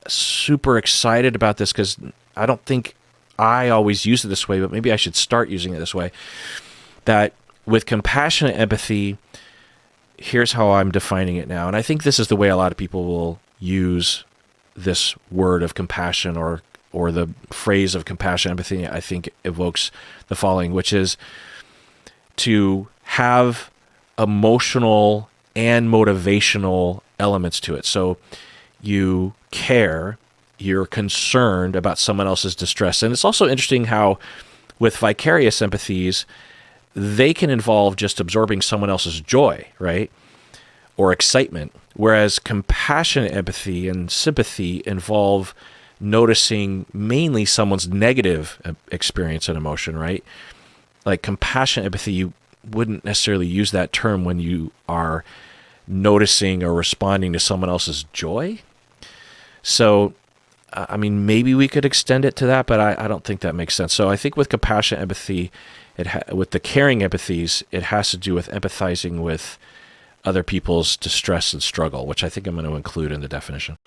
super excited about this because I don't think I always use it this way, but maybe I should start using it this way. That with compassionate empathy, here's how I'm defining it now. And I think this is the way a lot of people will use this word of compassion, or the phrase of compassion, empathy. I think evokes the following, which is to have emotional and motivational elements to it. So you care, you're concerned about someone else's distress. And it's also interesting how with vicarious empathies, they can involve just absorbing someone else's joy, right? Or excitement. Whereas compassionate empathy and sympathy involve noticing mainly someone's negative experience and emotion, right? Like compassionate empathy, wouldn't necessarily use that term when you are noticing or responding to someone else's joy. So, I mean, maybe we could extend it to that, but I don't think that makes sense. So I think with compassion, empathy, with the caring empathies, it has to do with empathizing with other people's distress and struggle, which I think I'm going to include in the definition.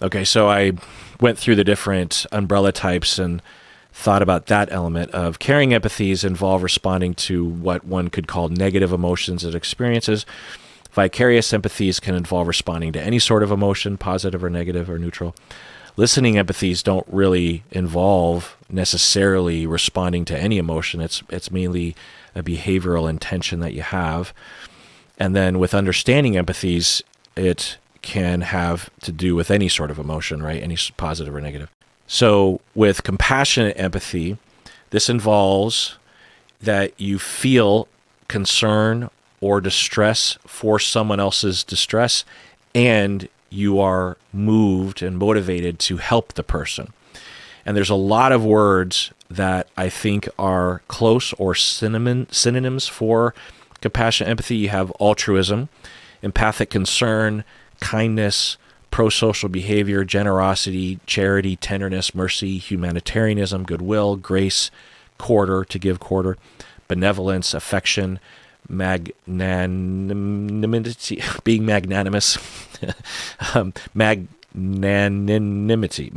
Okay, so I went through the different umbrella types and thought about that element of caring empathies involve responding to what one could call negative emotions and experiences. Vicarious empathies can involve responding to any sort of emotion, positive or negative or neutral. Listening empathies don't really involve necessarily responding to any emotion. It's mainly a behavioral intention that you have. And then with understanding empathies, it can have to do with any sort of emotion, right? Any positive or negative. So with compassionate empathy, this involves that you feel concern or distress for someone else's distress, and you are moved and motivated to help the person. And there's a lot of words that I think are close or synonyms for compassionate empathy. You have altruism, empathic concern, kindness, pro-social behavior, generosity, charity, tenderness, mercy, humanitarianism, goodwill, grace, quarter, to give quarter, benevolence, affection, magnanimity, being magnanimous, magnanimity,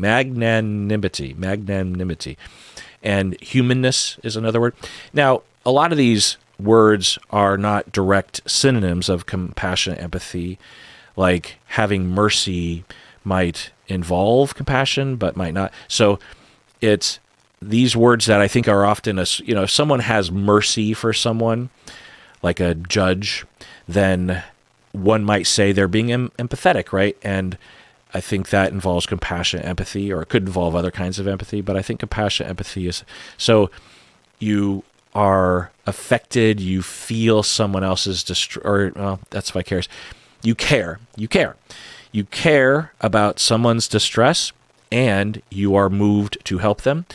and humanness is another word. Now, a lot of these words are not direct synonyms of compassionate empathy. Like having mercy might involve compassion, but might not. So it's these words that I think are often, if someone has mercy for someone, like a judge, then one might say they're being empathetic, right? And I think that involves compassionate empathy, or it could involve other kinds of empathy, but I think compassionate empathy is, so you are affected, you feel someone else's that's vicarious. You care about someone's distress, and you are moved to help them.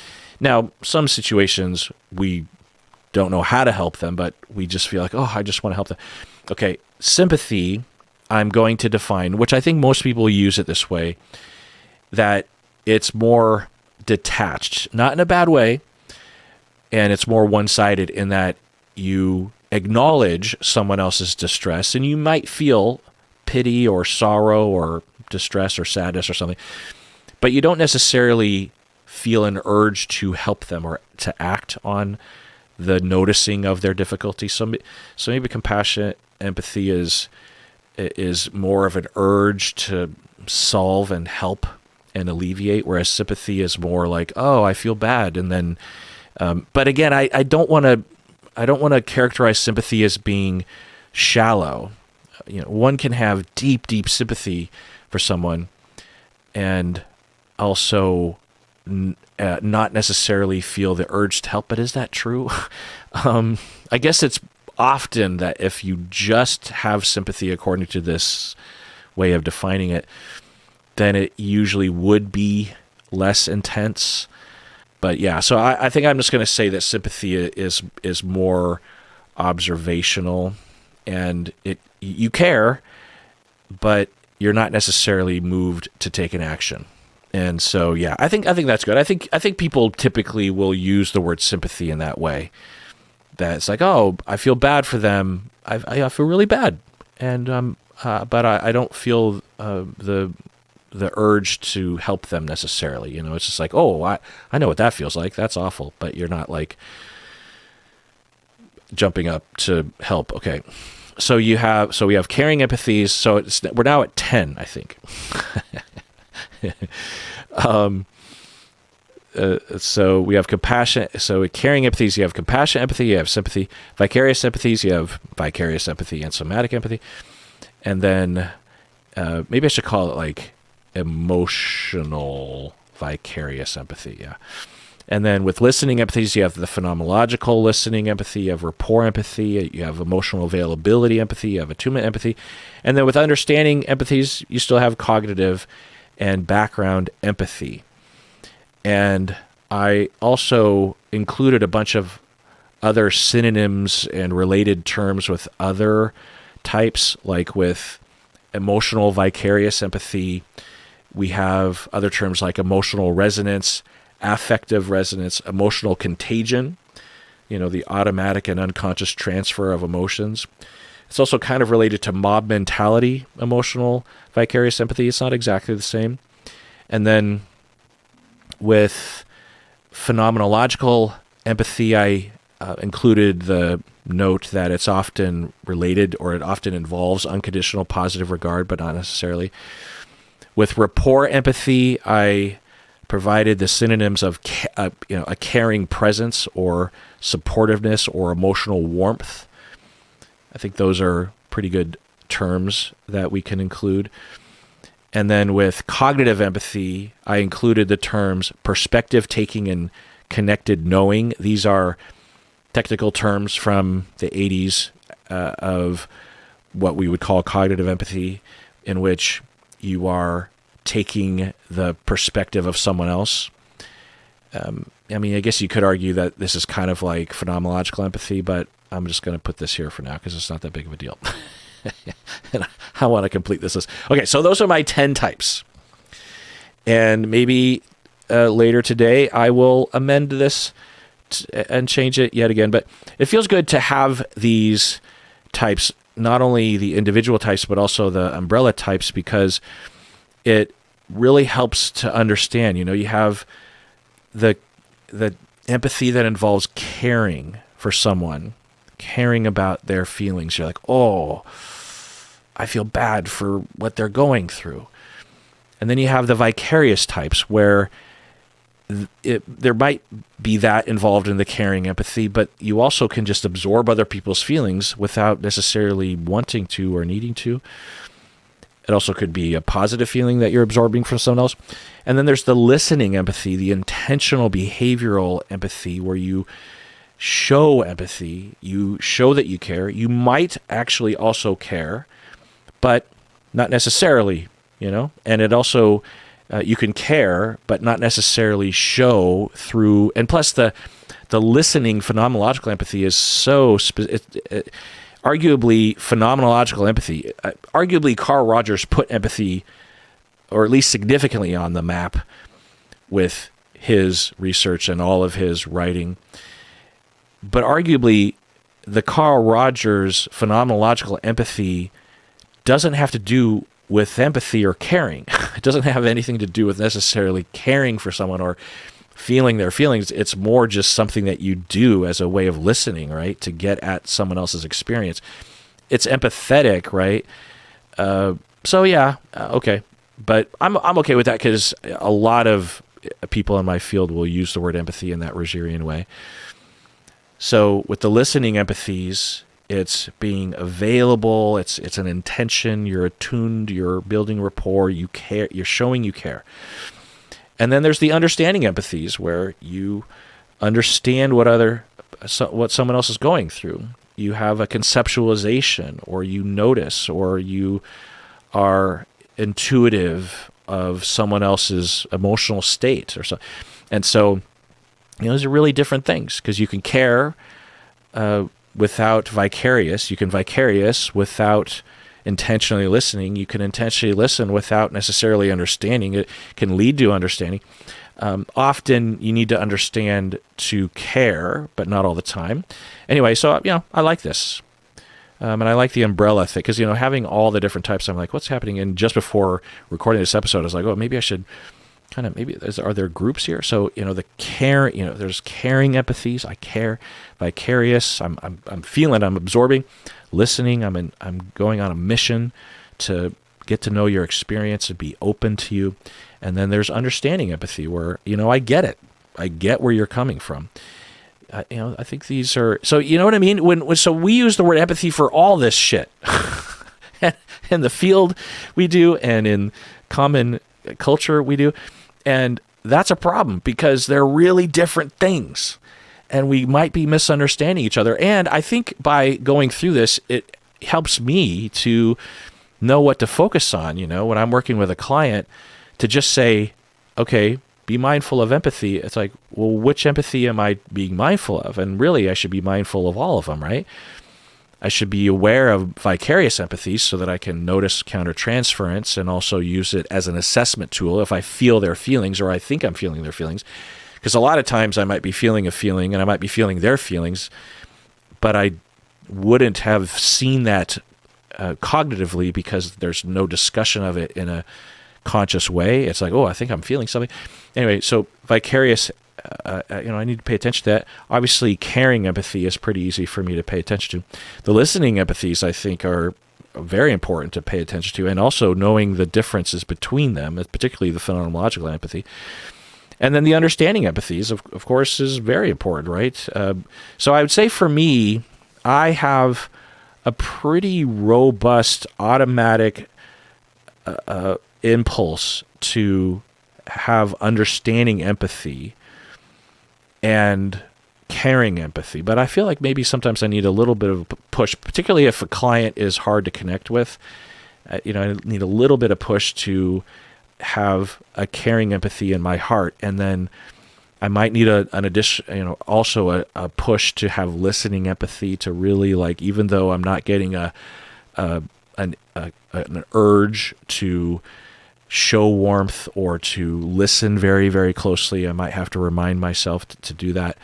Now, some situations we don't know how to help them, but we just feel like, I just want to help them. Okay, sympathy, I'm going to define, which I think most people use it this way, that it's more detached, not in a bad way, and it's more one-sided in that you acknowledge someone else's distress, and you might feel pity or sorrow or distress or sadness or something, but you don't necessarily feel an urge to help them or to act on the noticing of their difficulty. So maybe compassionate empathy is more of an urge to solve and help and alleviate, whereas sympathy is more like, I feel bad, and then. But again, I don't want to characterize sympathy as being shallow. One can have deep, deep sympathy for someone, and also not necessarily feel the urge to help. But is that true? I guess it's often that if you just have sympathy according to this way of defining it, then it usually would be less intense. But yeah, so I think I'm just going to say that sympathy is more observational, and you care, but you're not necessarily moved to take an action. And so yeah, I think that's good. I think people typically will use the word sympathy in that way. That it's like, I feel bad for them. I feel really bad, and but I don't feel the urge to help them necessarily. It's just like, I know what that feels like. That's awful. But you're not like jumping up to help. Okay. So we have caring empathies. So we're now at 10, I think. So we have compassion. So with caring empathies, you have compassion empathy, you have sympathy. Vicarious empathies, you have vicarious empathy and somatic empathy. And then maybe I should call it like emotional vicarious empathy, yeah. And then with listening empathies, you have the phenomenological listening empathy, you have rapport empathy, you have emotional availability empathy, you have attunement empathy. And then with understanding empathies, you still have cognitive and background empathy. And I also included a bunch of other synonyms and related terms with other types, like with emotional vicarious empathy. We have other terms like emotional resonance, affective resonance, emotional contagion, the automatic and unconscious transfer of emotions. It's also kind of related to mob mentality, emotional vicarious empathy. It's not exactly the same. And then with phenomenological empathy, I included the note that it's often related, or it often involves unconditional positive regard, but not necessarily. With rapport empathy, I provided the synonyms of a caring presence, or supportiveness, or emotional warmth. I think those are pretty good terms that we can include. And then with cognitive empathy, I included the terms perspective taking and connected knowing. These are technical terms from the 80s of what we would call cognitive empathy, in which you are taking the perspective of someone else. I guess you could argue that this is kind of like phenomenological empathy, but I'm just going to put this here for now because it's not that big of a deal. And I want to complete this list. Okay, so those are my 10 types. And maybe later today I will amend this and change it yet again. But it feels good to have these types, not only the individual types, but also the umbrella types, because it really helps to understand. You have the empathy that involves caring for someone, caring about their feelings. You're like, oh, I feel bad for what they're going through. And then you have the vicarious types, where there might be that involved in the caring empathy, but you also can just absorb other people's feelings without necessarily wanting to or needing to. It also could be a positive feeling that you're absorbing from someone else. And then there's the listening empathy, the intentional behavioral empathy, where you show empathy, you show that you care. You might actually also care, but not necessarily, And it also, you can care, but not necessarily show through. And plus, the listening phenomenological empathy is so arguably phenomenological empathy. Arguably, Carl Rogers put empathy, or at least significantly, on the map with his research and all of his writing. But arguably, the Carl Rogers phenomenological empathy doesn't have to do with empathy or caring. It doesn't have anything to do with necessarily caring for someone or feeling their feelings. It's more just something that you do as a way of listening, right? To get at someone else's experience. It's empathetic, right? Okay. But I'm okay with that, because a lot of people in my field will use the word empathy in that Rogerian way. So with the listening empathies, it's being available, it's an intention, you're attuned, you're building rapport, you care, you're showing you care. And then there's the understanding empathies, where you understand what someone else is going through. You have a conceptualization, or you notice, or you are intuitive of someone else's emotional state or so. And so, those are really different things, because you can care without vicarious. You can vicarious without intentionally listening. You can intentionally listen without necessarily understanding. It can lead to understanding. Often you need to understand to care, but not all the time. Anyway, so, I like this. And I like the umbrella thing, because, having all the different types, I'm like, what's happening? And just before recording this episode, I was like, oh, maybe I should are there groups here? So, the care, there's caring empathies. I care, vicarious. I'm feeling, I'm absorbing, listening. I'm going on a mission to get to know your experience and be open to you. And then there's understanding empathy, where, I get it. I get where you're coming from. I think these are, so you know what I mean? So we use the word empathy for all this shit. In the field we do, and in common culture we do. And that's a problem, because they're really different things, and we might be misunderstanding each other. And I think by going through this, it helps me to know what to focus on, when I'm working with a client, to just say, okay, be mindful of empathy. It's like, well, which empathy am I being mindful of? And really, I should be mindful of all of them, right? I should be aware of vicarious empathy so that I can notice countertransference and also use it as an assessment tool if I feel their feelings or I think I'm feeling their feelings. Because a lot of times I might be feeling a feeling and I might be feeling their feelings, but I wouldn't have seen that cognitively because there's no discussion of it in a conscious way. It's like, oh, I think I'm feeling something. Anyway, so vicarious, I need to pay attention to that. Obviously, caring empathy is pretty easy for me to pay attention to. The listening empathies, I think, are very important to pay attention to, and also knowing the differences between them, particularly the phenomenological empathy. And then the understanding empathies, of course, is very important, right? So I would say for me, I have a pretty robust automatic impulse to have understanding empathy and caring empathy. But I feel like maybe sometimes I need a little bit of a push, particularly if a client is hard to connect with. I need a little bit of push to have a caring empathy in my heart. And then I might need an addition, also a push to have listening empathy to really, like, even though I'm not getting an urge to show warmth or to listen very, very closely, I might have to remind myself to do that.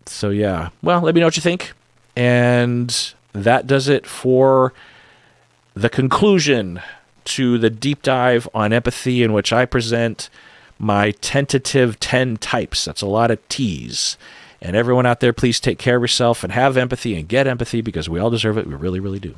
So yeah, well, let me know what you think. And that does it for the conclusion to the deep dive on empathy, in which I present my tentative 10 types. That's a lot of T's. And everyone out there, please take care of yourself and have empathy and get empathy, because we all deserve it. We really, really do.